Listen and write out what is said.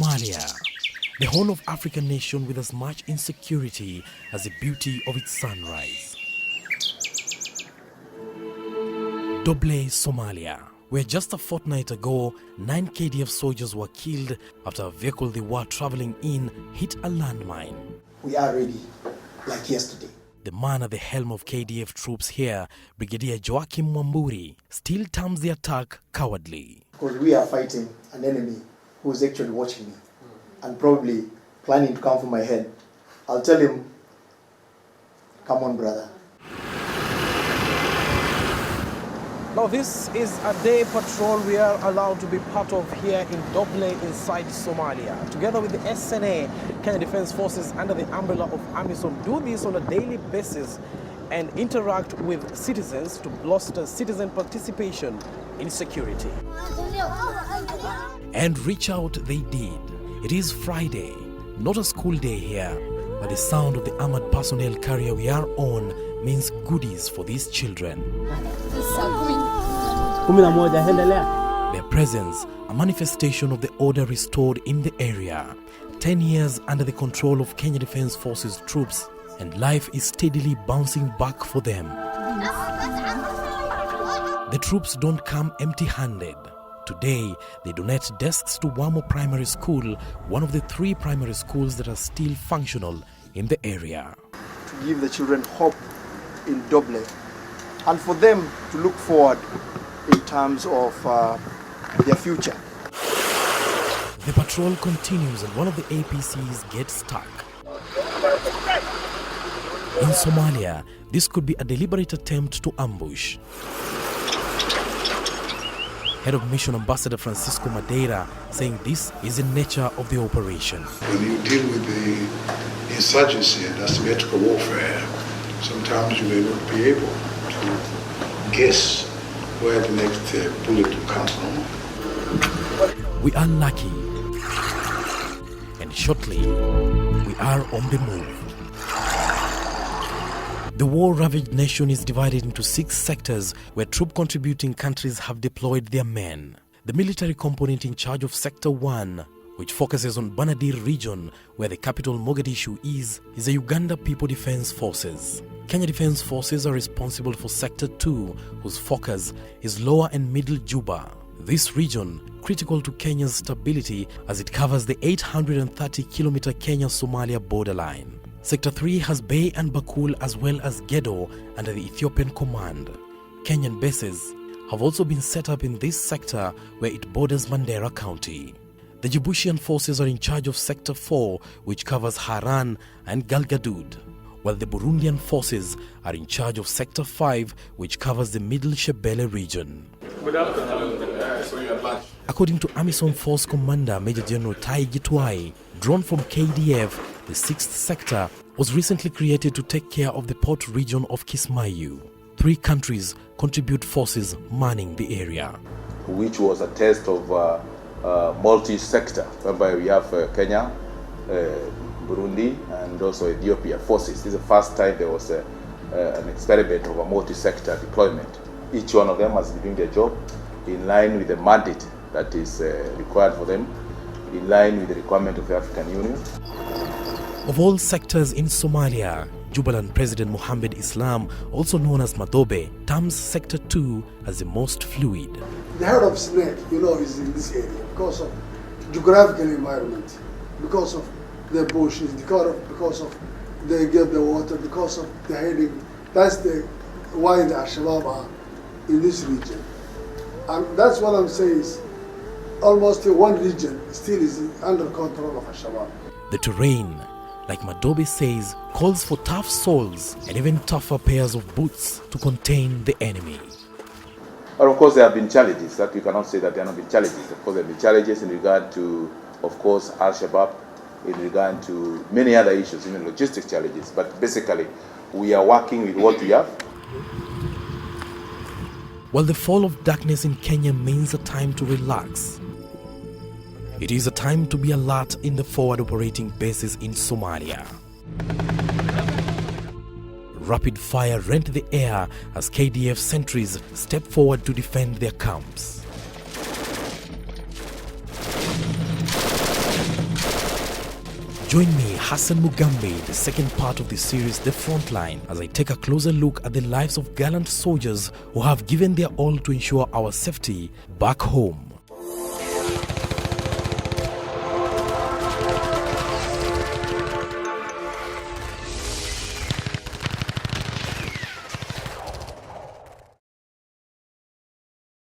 Somalia, the Horn of Africa nation with as much insecurity as the beauty of its sunrise. Doble, Somalia, where just a fortnight ago, 9 KDF soldiers were killed after a vehicle they were traveling in hit a landmine. We are ready, like yesterday. The man at the helm of KDF troops here, Brigadier Joachim Mwamburi, still terms the attack cowardly. Because we are fighting an enemy who is actually watching me and probably planning to come for my head. I'll tell him, come on, brother. Now this is a day patrol we are allowed to be part of here in Doble inside Somalia. Together with the SNA, Kenya Defence Forces under the umbrella of AMISOM do this on a daily basis and interact with citizens to bolster citizen participation in security. And reach out they did. It is Friday, not a school day here, but the sound of the armored personnel carrier we are on means goodies for these children. Their presence, a manifestation of the order restored in the area. 10 years under the control of Kenya Defence Forces troops, and life is steadily bouncing back for them. The troops don't come empty-handed. Today, they donate desks to Wamo Primary School, one of the 3 primary schools that are still functional in the area. To give the children hope in Doble and for them to look forward in terms of their future. The patrol continues and one of the APCs gets stuck. In Somalia, this could be a deliberate attempt to ambush. Head of Mission Ambassador Francisco Madeira saying this is the nature of the operation. When you deal with the insurgency and asymmetrical warfare, sometimes you may not be able to guess where the next bullet will come from. We are lucky, and shortly we are on the move. The war-ravaged nation is divided into 6 sectors where troop-contributing countries have deployed their men. The military component in charge of Sector 1, which focuses on Banadir region, where the capital Mogadishu is the Uganda People Defence Forces. Kenya Defence Forces are responsible for Sector 2, whose focus is Lower and Middle Juba. This region, critical to Kenya's stability as it covers the 830-kilometer Kenya-Somalia borderline. Sector 3 has Bay and Bakul as well as Gedo under the Ethiopian command. Kenyan bases have also been set up in this sector where it borders Mandera County. The Djiboutian forces are in charge of Sector 4, which covers Haran and Galgaduud, while the Burundian forces are in charge of Sector 5, which covers the Middle Shebele region. According to AMISOM Force Commander Major General Tai Gitwai, drawn from KDF, the 6th sector was recently created to take care of the port region of Kismayu. 3 countries contribute forces manning the area. Which was a test of multi-sector, whereby we have Kenya, Burundi, and also Ethiopia forces. This is the first time there was an experiment of a multi-sector deployment. Each one of them has been doing their job in line with the mandate that is required for them, in line with the requirement of the African Union. Of all sectors in Somalia, Jubaland President Mohammed Islam, also known as Madobe, terms Sector 2 as the most fluid. The heart of snake, is in this area because of geographical environment, because of the bushes, because of they get the water, because of the heading. That's why the Al-Shabaab are in this region. And that's what I'm saying is almost one region still is under control of Al-Shabaab. The terrain, like Madobe says, calls for tough souls and even tougher pairs of boots to contain the enemy. But of course there have been challenges, that we cannot say that there have not been challenges. Of course there have been challenges in regard to, of course, Al-Shabaab, in regard to many other issues, even logistic challenges. But basically, we are working with what we have. While the fall of darkness in Kenya means a time to relax, it is a time to be alert in the forward operating bases in Somalia. Rapid fire rent the air as KDF sentries step forward to defend their camps. Join me, Hassan Mugambi, the second part of the series The Frontline, as I take a closer look at the lives of gallant soldiers who have given their all to ensure our safety back home.